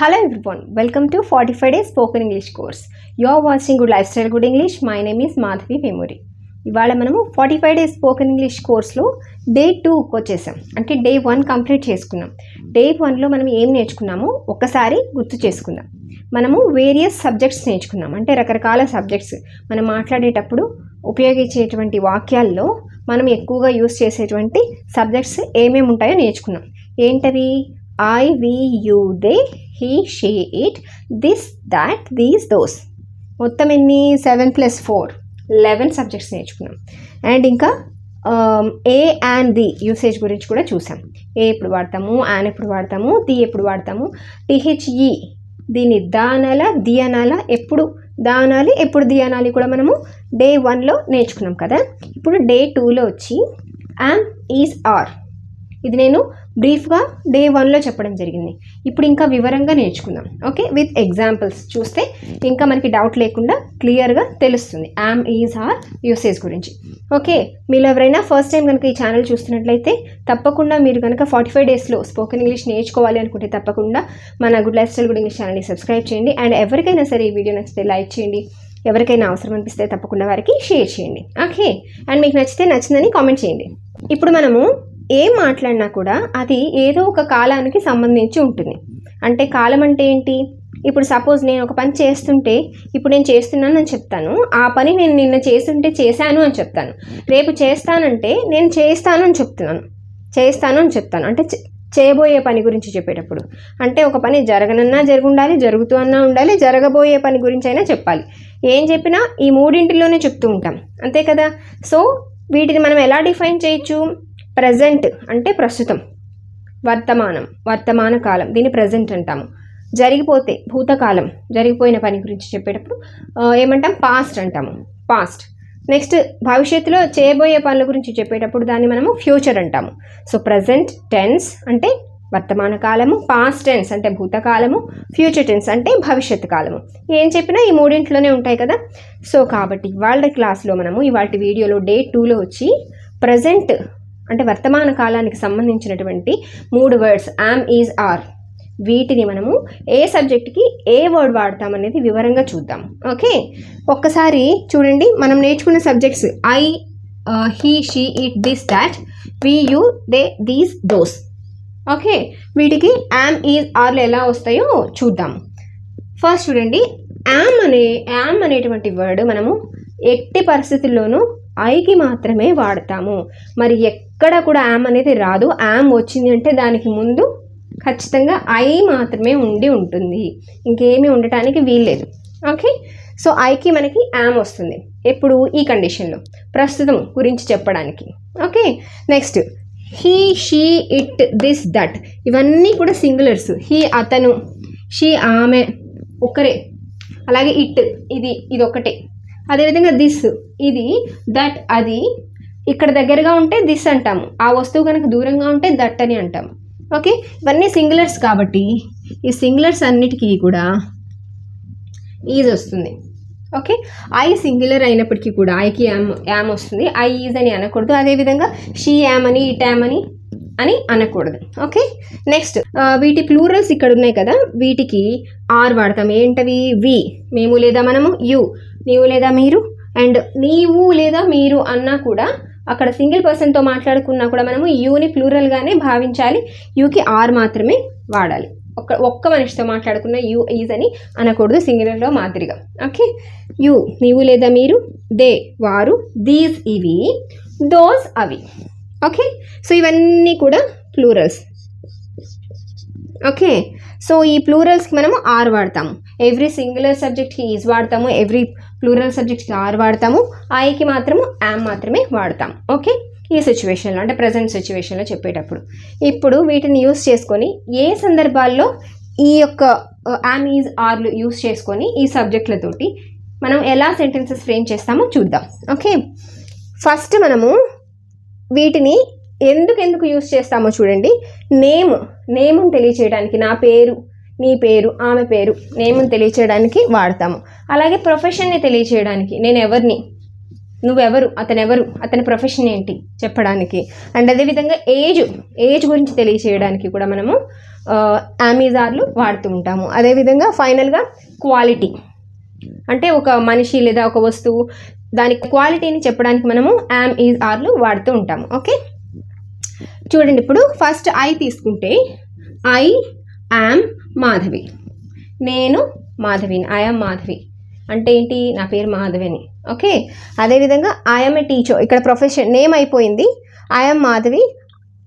Hello everyone, welcome to 45 Days Spoken English course. You are watching Good Lifestyle Good English. My name is Madhavi Memori. ఇవాళ మనము 45 days spoken English కోర్స్లో day 2కి వచ్చేసాం. అంటే day 1 complete చేసుకున్నాం. Day 1లో మనం ఏం నేర్చుకున్నామో ఒక్కసారి గుర్తు చేసుకుందాం. మనము వేరియస్ సబ్జెక్ట్స్ నేర్చుకున్నాం. అంటే రకరకాల సబ్జెక్ట్స్ మనం మాట్లాడేటప్పుడు ఉపయోగించేటువంటి వాక్యాల్లో మనం ఎక్కువగా యూస్ చేసేటువంటి సబ్జెక్ట్స్ ఏమేమి ఉంటాయో నేర్చుకున్నాం. ఏంటవి? I, we, you, they, he, she, it, this, that, these, those. మొత్తం ఎన్ని? 7 + 4 11 సబ్జెక్ట్స్ నేర్చుకున్నాం. అండ్ ఇంకా ఏ అండ్ ది యూసేజ్ గురించి కూడా చూసాం. ఏ ఎప్పుడు వాడతాము, యాన్ ఎప్పుడు వాడతాము, ది ఎప్పుడు వాడతాము, టిహెచ్ఈ దీన్ని దా అనాలా, ది అనాలా, ఎప్పుడు దా అనాలి, ఎప్పుడు ది అనాలి కూడా మనము డే 1లో నేర్చుకున్నాం కదా. ఇప్పుడు డే 2లో వచ్చి యామ్, ఈజ్, ఆర్ ఇది నేను బ్రీఫ్గా డే 1లో చెప్పడం జరిగింది. ఇప్పుడు ఇంకా వివరంగా నేర్చుకుందాం. ఓకే, విత్ ఎగ్జాంపుల్స్ చూస్తే ఇంకా మనకి డౌట్ లేకుండా క్లియర్గా తెలుస్తుంది యామ్, ఈజ్, ఆర్ యూసేజ్ గురించి. ఓకే, మీరు ఎవరైనా ఫస్ట్ టైం కనుక ఈ ఛానల్ చూస్తున్నట్లయితే తప్పకుండా మీరు కనుక 45 డేస్లో స్పోకెన్ ఇంగ్లీష్ నేర్చుకోవాలి అనుకుంటే తప్పకుండా మన good life style good English ఛానల్ని సబ్స్క్రైబ్ చేయండి. అండ్ ఎవరికైనా సరే ఈ వీడియో నచ్చితే లైక్ చేయండి. ఎవరికైనా అవసరం అనిపిస్తే తప్పకుండా వారికి షేర్ చేయండి. ఓకే, అండ్ మీకు నచ్చిందని కామెంట్ చేయండి. ఇప్పుడు మనము ఏం మాట్లాడినా కూడా అది ఏదో ఒక కాలానికి సంబంధించి ఉంటుంది. అంటే కాలం అంటే ఏంటి? ఇప్పుడు సపోజ్ నేను ఒక పని చేస్తుంటే ఇప్పుడు నేను చేస్తున్నాను అని చెప్తాను. ఆ పని నేను నిన్న చేస్తుంటే చేశాను అని చెప్తాను. రేపు చేస్తానంటే నేను చేస్తాను అని చెప్తాను. అంటే చేయబోయే పని గురించి చెప్పేటప్పుడు అంటే ఒక పని జరగనన్నా జరుగుండాలి, జరుగుతూ అన్నా ఉండాలి, జరగబోయే పని గురించి అయినా చెప్పాలి. ఏం చెప్పినా ఈ మూడింటిలోనే చెప్తూ ఉంటాం, అంతే కదా. సో వీటిని మనం ఎలా డిఫైన్ చేయొచ్చు? ప్రజెంట్ అంటే ప్రస్తుతం, వర్తమాన కాలం, దీన్ని ప్రజెంట్ అంటాము. జరిగిపోతే భూతకాలం, జరిగిపోయిన పని గురించి చెప్పేటప్పుడు ఏమంటాం? పాస్ట్ అంటాము, పాస్ట్. నెక్స్ట్ భవిష్యత్తులో చేయబోయే పనుల గురించి చెప్పేటప్పుడు దాన్ని మనము ఫ్యూచర్ అంటాము. సో ప్రజెంట్ టెన్స్ అంటే వర్తమాన కాలము, పాస్ట్ టెన్స్ అంటే భూతకాలము, ఫ్యూచర్ టెన్స్ అంటే భవిష్యత్తు కాలము. ఏం చెప్పినా ఈ మూడింట్లోనే ఉంటాయి కదా. సో కాబట్టి ఇవాళ క్లాస్లో మనము ఇవాళ వీడియోలో డే 2లో వచ్చి ప్రజెంట్ అంటే వర్తమాన కాలానికి సంబంధించినటువంటి 3 వర్డ్స్ యామ్, ఈజ్, ఆర్ వీటిని మనము ఏ సబ్జెక్ట్కి ఏ వర్డ్ వాడతామనేది వివరంగా చూద్దాం. ఓకే, ఒక్కసారి చూడండి. మనం నేర్చుకున్న subjects I, he, she, it, this, that, we, you, they, these, those. Okay, వీటికి యామ్, ఈజ్, ఆర్లు ఎలా వస్తాయో చూద్దాం. ఫస్ట్ చూడండి, యామ్ అనేటువంటి వర్డ్ మనము ఎట్టి పరిస్థితుల్లోనూ ఐకి మాత్రమే వాడతాము. మరి ఎక్కడ కూడా యామ్ అనేది రాదు. యామ్ వచ్చింది అంటే దానికి ముందు ఖచ్చితంగా ఐ మాత్రమే ఉంటుంది, ఇంకేమీ ఉండటానికి వీల్లేదు. ఓకే, సో ఐకి మనకి యామ్ వస్తుంది ఎప్పుడు? ఈ కండిషన్లో, ప్రస్తుతం గురించి చెప్పడానికి. Okay, next he, she, it, this, that ఇవన్నీ కూడా సింగులర్స్. హీ అతను, షీ ఆమె ఒకరే, అలాగే ఇట్ ఇది ఒకటే. అదేవిధంగా దిస్ ఇది, దట్ అది. ఇక్కడ దగ్గరగా ఉంటే దిస్ అంటాము, ఆ వస్తువు కనుక దూరంగా ఉంటే దట్ అని అంటాము. ఓకే, ఇవన్నీ సింగులర్స్ కాబట్టి ఈ సింగులర్స్ అన్నిటికీ కూడా ఈజ్ వస్తుంది. ఓకే, ఐ సింగులర్ అయినప్పటికీ కూడా ఐకి యామ్ వస్తుంది. ఐ ఈజ్ అని అనకూడదు. అదేవిధంగా షీ యామ్ అని, ఇట్ యామ్ అని అనకూడదు. ఓకే, నెక్స్ట్ వీటి ప్లూరల్స్ ఇక్కడ ఉన్నాయి కదా, వీటికి ఆర్ వాడతాం. ఏంటవి? వి, మేము లేదా మనము, యు నీవు లేదా మీరు, అండ్ నీవు లేదా మీరు అన్నా కూడా అక్కడ సింగిల్ పర్సన్తో మాట్లాడుకున్నా కూడా మనము యూని ప్లూరల్గానే భావించాలి. యూకి ఆర్ మాత్రమే వాడాలి. ఒక్క మనిషితో మాట్లాడుకున్న యూ, ఈజ్ అని అనకూడదు సింగులర్లో మాదిరిగా. ఓకే, యూ నీవు లేదా మీరు, దే వారు, దీస్ ఇవి, దోస్ అవి. ఓకే, సో ఇవన్నీ కూడా ప్లూరల్స్. ఓకే, సో ఈ ప్లూరల్స్కి మనము ఆర్ వాడతాము. ఎవ్రీ సింగులర్ సబ్జెక్ట్కి ఈజ్ వాడతాము, ఎవ్రీ ప్లూరల్ సబ్జెక్ట్కి ఆర్ వాడతాము, ఐకి మాత్రము యామ్ మాత్రమే వాడతాము. ఓకే, ఈ సిచ్యువేషన్లో అంటే ప్రజెంట్ సిచ్యువేషన్లో చెప్పేటప్పుడు. ఇప్పుడు వీటిని యూస్ చేసుకొని ఏ సందర్భాల్లో ఈ యొక్క యామ్, ఈజ్, ఆర్లు యూస్ చేసుకొని ఈ సబ్జెక్టులతోటి మనం ఎలా సెంటెన్సెస్ ఫ్రేమ్ చేస్తామో చూద్దాం. ఓకే, ఫస్ట్ మనము వీటిని ఎందుకు యూస్ చేస్తామో చూడండి. నేముని తెలియచేయడానికి, నా పేరు, నీ పేరు, ఆమె పేరు, నేముని తెలియచేయడానికి వాడతాము. అలాగే ప్రొఫెషన్ని తెలియచేయడానికి, నేను ఎవరిని, నువ్వెవరు, అతనెవరు, అతని ప్రొఫెషన్ ఏంటి చెప్పడానికి. అండ్ అదేవిధంగా ఏజ్ గురించి తెలియచేయడానికి కూడా మనము యామ్ ఈజ్ ఆర్లు వాడుతూ ఉంటాము. అదేవిధంగా ఫైనల్గా క్వాలిటీ అంటే ఒక మనిషి లేదా ఒక వస్తువు దాని క్వాలిటీని చెప్పడానికి మనము యామ్ ఈజ్ ఆర్లు వాడుతూ ఉంటాము. ఓకే, చూడండి ఇప్పుడు ఫస్ట్ ఐ తీసుకుంటే ఐ యామ్ మాధవి. నేను మాధవిని, ఐ యామ్ మాధవి అంటే ఏంటి, నా పేరు మాధవి అని. ఓకే, అదేవిధంగా ఐ యామ్ ఏ టీచర్. ఇక్కడ ప్రొఫెషన్ నేమ్ అయిపోయింది, ఐ యామ్ మాధవి.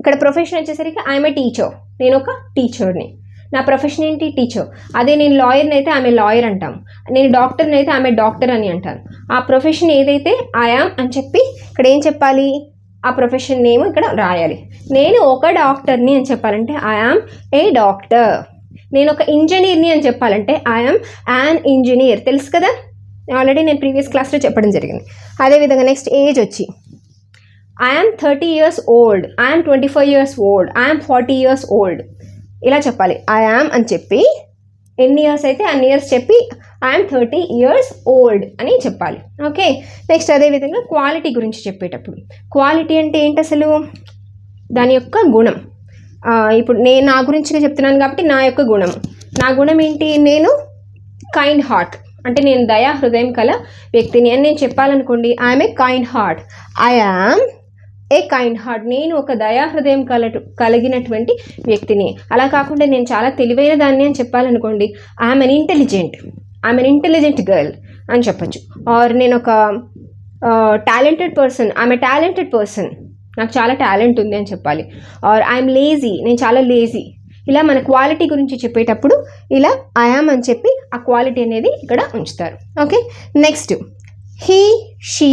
ఇక్కడ ప్రొఫెషన్ వచ్చేసరికి ఐ యామ్ ఏ టీచర్, నేను ఒక టీచర్ని. నా ప్రొఫెషన్ ఏంటి, టీచర్. అదే నేను లాయర్ని అయితే ఆమె లాయర్ అంటాం, నేను డాక్టర్ని అయితే ఆమె డాక్టర్ అని అంటాను. ఆ ప్రొఫెషన్ ఏదైతే ఐ యామ్ అని చెప్పి ఇక్కడ ఏం చెప్పాలి, ఆ ప్రొఫెషన్ నేమ్ ఇక్కడ రాయాలి. నేను ఒక డాక్టర్ని అని చెప్పాలంటే ఐ యామ్ ఏ డాక్టర్. నేను ఒక ఇంజనీర్ని అని చెప్పాలంటే ఐ యామ్ యాన్ ఇంజనీర్. తెలుసు కదా, ఆల్రెడీ నేను ప్రీవియస్ క్లాస్లో చెప్పడం జరిగింది. అదేవిధంగా నెక్స్ట్ ఏజ్ వచ్చి I am 30 years old, I am 25 years old, I am 40 years old. ఇలా చెప్పాలి. ఐ యామ్ అని చెప్పి ఎన్ని ఇయర్స్ అయితే అన్ని ఇయర్స్ చెప్పి ఐ యామ్ 30 years old అని చెప్పాలి. ఓకే, నెక్స్ట్ అదేవిధంగా క్వాలిటీ గురించి చెప్పేటప్పుడు క్వాలిటీ అంటే ఏంటి అసలు, దాని యొక్క గుణం. ఇప్పుడు నేను నా గురించి చెప్తున్నాను కాబట్టి నా యొక్క గుణం, నా గుణం ఏంటి, నేను కైండ్ హార్ట్ అంటే నేను దయా హృదయం కల వ్యక్తిని అని నేను చెప్పాలనుకోండి, I'm a kind heart. I am a kind heart, నేను ఒక దయా హృదయం కలిగినటువంటి వ్యక్తిని. అలా కాకుండా నేను చాలా తెలివైన దాన్ని అని చెప్పాలనుకోండి, ఐఎమ్ ఎన్ ఇంటెలిజెంట్ గర్ల్ అని చెప్పచ్చు. ఆర్ నేను ఒక talented person, I'm a talented person, నాకు చాలా టాలెంట్ ఉంది అని చెప్పాలి. ఆర్ ఐఎమ్ లేజీ, నేను చాలా లేజీ. ఇలా మన క్వాలిటీ గురించి చెప్పేటప్పుడు ఇలా ఐ యామ్ అని చెప్పి ఆ క్వాలిటీ అనేది ఇక్కడ ఉంచుతారు. ఓకే, నెక్స్ట్ హీ, షీ,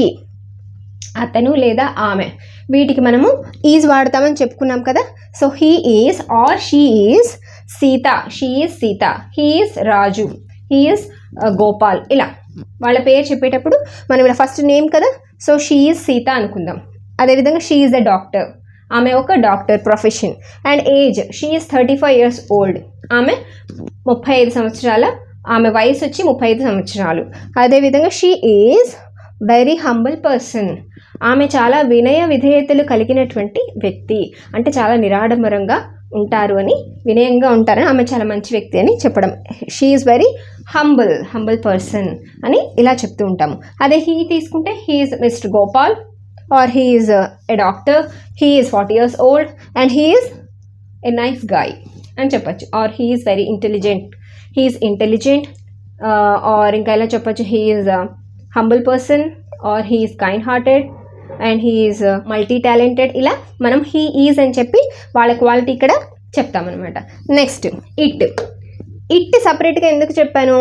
అతను లేదా ఆమె, వీటికి మనము ఈజ్ వాడతామని చెప్పుకున్నాం కదా. So he is or she is Sita, she is Sita, he is Raju, he is Gopal. ఇలా వాళ్ళ పేరు చెప్పేటప్పుడు మనం ఇలా ఫస్ట్ నేమ్ కదా, సో షీ ఈజ్ సీత అనుకుందాం. అదేవిధంగా షీ ఈజ్ ద డాక్టర్, ఆమె ఒక doctor profession. And age, she is 35 years old, ఆమె 35 సంవత్సరాల, ఆమె వయసు వచ్చి 35 సంవత్సరాలు. అదేవిధంగా she is very humble person, ఆమె చాలా వినయ విధేయతలు కలిగినటువంటి వ్యక్తి, అంటే చాలా నిరాడంబరంగా ఉంటారు అని, వినయంగా ఉంటారని, ఆమె చాలా మంచి వ్యక్తి అని చెప్పడం. She is very humble person అని ఇలా చెప్తూ ఉంటాము. అదే హీ తీసుకుంటే he is mister Gopal, or he is a doctor, he is 40 years old and he is a nice guy అని చెప్పచ్చు. or he is very intelligent, he is intelligent, or ఇంకా ఎలా చెప్పచ్చు, he is a humble person, or he is kind hearted and he is multi talented. ఇలా మనం he is అని చెప్పి వాళ్ళ క్వాలిటీ ఇక్కడ చెప్తామన్నమాట. నెక్స్ట్ ఇట్ సపరేట్గా ఎందుకు చెప్పాను,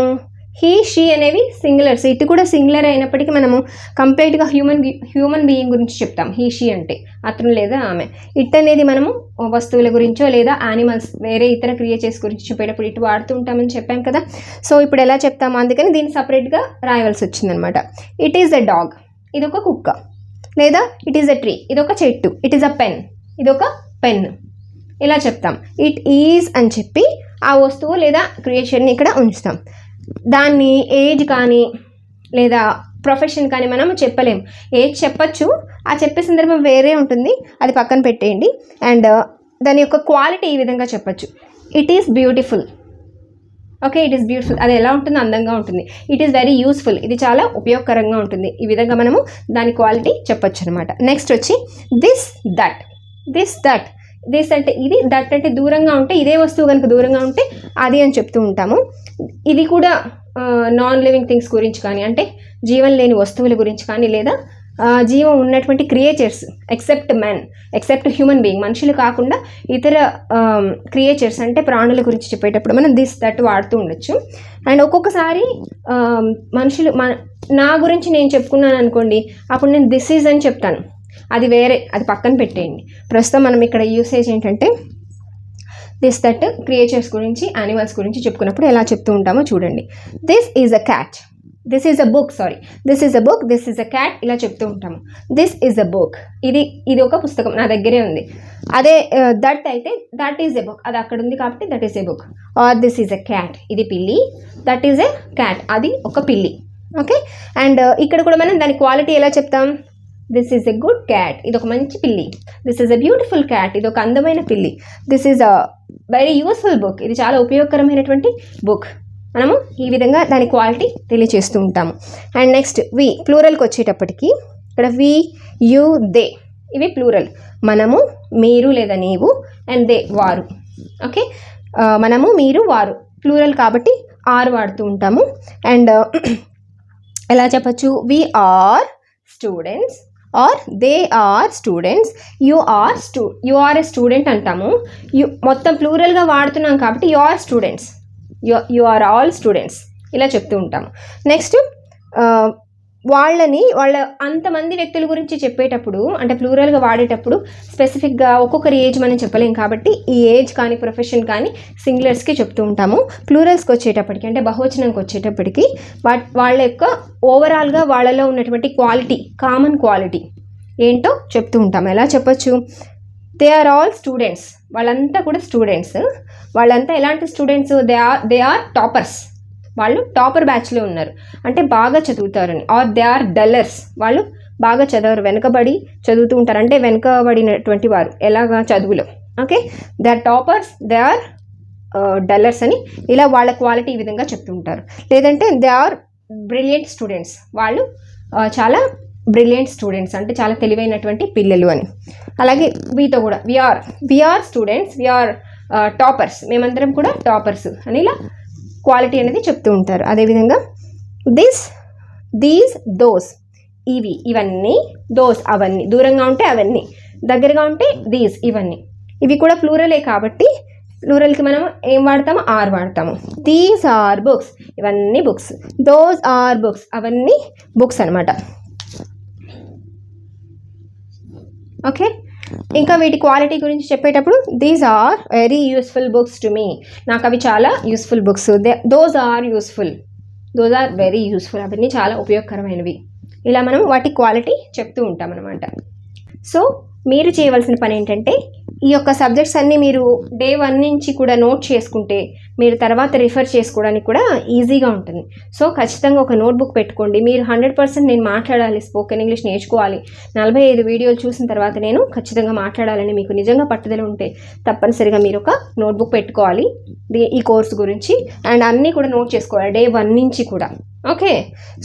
హీ, షీ అనేవి సింగులర్స్, ఇటు కూడా సింగులర్ అయినప్పటికీ మనము కంప్లీట్గా హ్యూమన్ బీయింగ్ గురించి చెప్తాం. హీ, షీ అంటే అతను లేదా ఆమె. ఇట్ అనేది మనము వస్తువుల గురించో లేదా యానిమల్స్ వేరే ఇతర క్రియేచర్స్ గురించి చెప్పేటప్పుడు ఇటు వాడుతూ ఉంటామని చెప్పాం కదా. సో ఇప్పుడు ఎలా చెప్తాము, అందుకని దీన్ని సపరేట్గా రాయవలసి వచ్చిందనమాట. ఇట్ ఈజ్ ఎ డాగ్, ఇదొక కుక్క. లేదా ఇట్ ఈజ్ ఎ ట్రీ, ఇదొక చెట్టు. ఇట్ ఈజ్ అ పెన్, ఇదొక పెన్. ఇలా చెప్తాం. ఇట్ ఈజ్ అని చెప్పి ఆ వస్తువు లేదా క్రియేచర్ని ఇక్కడ ఉంచుతాం. దాన్ని ఏజ్ కానీ లేదా ప్రొఫెషన్ కానీ మనం చెప్పలేం. ఏజ్ చెప్పచ్చు, ఆ చెప్పే సందర్భం వేరే ఉంటుంది, అది పక్కన పెట్టేయండి. అండ్ దాని యొక్క క్వాలిటీ ఈ విధంగా చెప్పచ్చు. It is beautiful. Okay, it is beautiful, అది ఎలా ఉంటుంది, అందంగా ఉంటుంది. ఇట్ ఈస్ వెరీ యూస్ఫుల్, ఇది చాలా ఉపయోగకరంగా ఉంటుంది. ఈ విధంగా మనము దాని క్వాలిటీ చెప్పచ్చు అనమాట. నెక్స్ట్ వచ్చి దిస్ దట్. దిస్ అంటే ఇది, దట్ అంటే దూరంగా ఉంటే, ఇదే వస్తువు కనుక దూరంగా ఉంటే అది అని చెప్తూ ఉంటాము. ఇది కూడా నాన్ లివింగ్ థింగ్స్ గురించి కానీ, అంటే జీవం లేని వస్తువుల గురించి కానీ, లేదా జీవం ఉన్నటువంటి క్రియేచర్స్ ఎక్సెప్ట్ హ్యూమన్ బీయింగ్, మనుషులు కాకుండా ఇతర క్రియేచర్స్ అంటే ప్రాణుల గురించి చెప్పేటప్పుడు మనం దిస్ దట్ వాడుతూ ఉండొచ్చు. అండ్ ఒక్కొక్కసారి మనుషులు నా గురించి నేను చెప్పుకున్నాను అనుకోండి, అప్పుడు నేను దిస్ ఈజ్ అని చెప్తాను, అది వేరే, అది పక్కన పెట్టేయండి. ప్రస్తుతం మనం ఇక్కడ యూసేజ్ ఏంటంటే దిస్ దట్ క్రియేచర్స్ గురించి, యానిమల్స్ గురించి చెప్పుకున్నప్పుడు ఎలా చెప్తూ ఉంటామో చూడండి. This is a cat, this is a book, this is a book, this is a cat, ఇలా చెప్తూ ఉంటాము. దిస్ ఈజ్ అ బుక్, ఇది ఒక పుస్తకం, నా దగ్గరే ఉంది. అదే దట్ అయితే దట్ ఈజ్ ఎ బుక్, అది అక్కడ ఉంది కాబట్టి that is a book. Or this is a cat, ఇది పిల్లి, దట్ ఈజ్ ఎ క్యాట్, అది ఒక పిల్లి. ఓకే. అండ్ ఇక్కడ కూడా మనం దాని క్వాలిటీ ఎలా చెప్తాం? This is a good cat, ఇది ఒక మంచి పిల్లి. This is a beautiful cat, ఇది ఒక అందమైన పిల్లి. This is a very useful book, ఇది చాలా ఉపయోగకరమైనటువంటి బుక్. మనము ఈ విధంగా దాని క్వాలిటీ తెలియజేస్తూ ఉంటాము. అండ్ నెక్స్ట్ వి, ప్లూరల్కి వచ్చేటప్పటికి ఇక్కడ వి, యు, దే, ఇవి ప్లూరల్. మనము, మీరు లేదా నీవు, అండ్ దే వారు. ఓకే, మనము, మీరు, వారు ప్లూరల్ కాబట్టి ఆర్ వాడుతూ ఉంటాము. అండ్ ఎలా చెప్పచ్చు? We are students or they are students, you are a student అంటాము. మొత్తం ప్లూరల్గా వాడుతున్నాం కాబట్టి you are students, you are all students ఇలా చెప్తూ ఉంటాము. నెక్స్ట్ వాళ్ళ అంతమంది వ్యక్తుల గురించి చెప్పేటప్పుడు అంటే ప్లూరల్గా వాడేటప్పుడు స్పెసిఫిక్గా ఒక్కొక్కరి ఏజ్ మనం చెప్పలేం కాబట్టి ఈ ఏజ్ కానీ ప్రొఫెషన్ కానీ సింగులర్స్కి చెప్తూ ఉంటాము. ప్లూరల్స్కి వచ్చేటప్పటికి అంటే బహువచనంకి వచ్చేటప్పటికి వాళ్ళ యొక్క ఓవరాల్గా వాళ్ళలో ఉన్నటువంటి క్వాలిటీ, కామన్ క్వాలిటీ ఏంటో చెప్తూ ఉంటాము. ఎలా చెప్పచ్చు? దే ఆర్ ఆల్ స్టూడెంట్స్, వాళ్ళంతా కూడా స్టూడెంట్స్. వాళ్ళంతా ఎలాంటి స్టూడెంట్స్? దే ఆర్ టాపర్స్, వాళ్ళు టాపర్ బ్యాచ్లో ఉన్నారు అంటే బాగా చదువుతారని. ఆర్ దే ఆర్ డల్లర్స్, వాళ్ళు బాగా చదవరు, వెనుకబడి చదువుతూ ఉంటారు అంటే వెనుకబడినటువంటి వారు ఎలాగా చదువులో. Okay, they are toppers, they are dullers అని ఇలా వాళ్ళ క్వాలిటీ ఈ విధంగా చెప్తూ ఉంటారు. లేదంటే దే ఆర్ బ్రిలియంట్ స్టూడెంట్స్, వాళ్ళు చాలా బ్రిలియంట్ స్టూడెంట్స్ అంటే చాలా తెలివైనటువంటి పిల్లలు అని. అలాగే వీతో కూడా we are students, we are toppers, మేమందరం కూడా టాపర్స్ అని ఇలా క్వాలిటీ అనేది చెప్తూ ఉంటారు. అదేవిధంగా దీస్ దోస్, ఇవన్నీ, దోస్ అవన్నీ, దూరంగా ఉంటే అవన్నీ, దగ్గరగా ఉంటే దీస్ ఇవన్నీ. ఇవి కూడా ప్లూరలే కాబట్టి ప్లూరల్కి మనం ఏం వాడతాము? ఆర్ వాడతాము. దీస్ ఆర్ బుక్స్, ఇవన్నీ బుక్స్. దోస్ ఆర్ బుక్స్, అవన్నీ బుక్స్ అనమాట. ఓకే, ఇంకా వీటి క్వాలిటీ గురించి చెప్పేటప్పుడు these are very useful books to me, నాకు అవి చాలా useful books. Those are useful, those are very useful, అవన్నీ చాలా ఉపయోగకరమైనవి. ఇలా మనం వాటి క్వాలిటీ చెప్తూ ఉంటాం అనమాట. సో మీరు చేయవలసిన పని ఏంటంటే ఈ యొక్క సబ్జెక్ట్స్ అన్నీ మీరు డే 1 నుంచి కూడా నోట్ చేసుకుంటే మీరు తర్వాత రిఫర్ చేసుకోవడానికి కూడా ఈజీగా ఉంటుంది. సో ఖచ్చితంగా ఒక నోట్బుక్ పెట్టుకోండి. మీరు 100% నేను మాట్లాడాలి, స్పోకెన్ ఇంగ్లీష్ నేర్చుకోవాలి, 45 వీడియోలు చూసిన తర్వాత నేను ఖచ్చితంగా మాట్లాడాలని మీకు నిజంగా పట్టుదల ఉంటే తప్పనిసరిగా మీరు ఒక నోట్బుక్ పెట్టుకోవాలి ఈ కోర్సు గురించి. అండ్ అన్నీ కూడా నోట్ చేసుకోవాలి డే 1 నుంచి కూడా. ఓకే,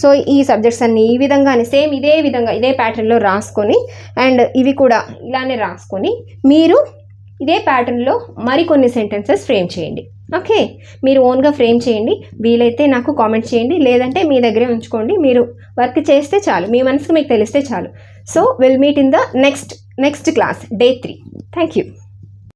సో ఈ సబ్జెక్ట్స్ అన్నీ ఈ విధంగానే సేమ్ ఇదే విధంగా ఇదే ప్యాటర్న్లో రాసుకొని అండ్ ఇవి కూడా ఇలానే రాసుకొని మీరు ఇదే ప్యాటర్న్లో మరికొన్ని సెంటెన్సెస్ ఫ్రేమ్ చేయండి. ఓకే, మీరు ఓన్గా ఫ్రేమ్ చేయండి, వీలైతే నాకు కామెంట్ చేయండి, లేదంటే మీ దగ్గరే ఉంచుకోండి. మీరు వర్క్ చేస్తే చాలు, మీ మనసుకు మీకు తెలిస్తే చాలు. So will meet in the next class, day 3. Thank you.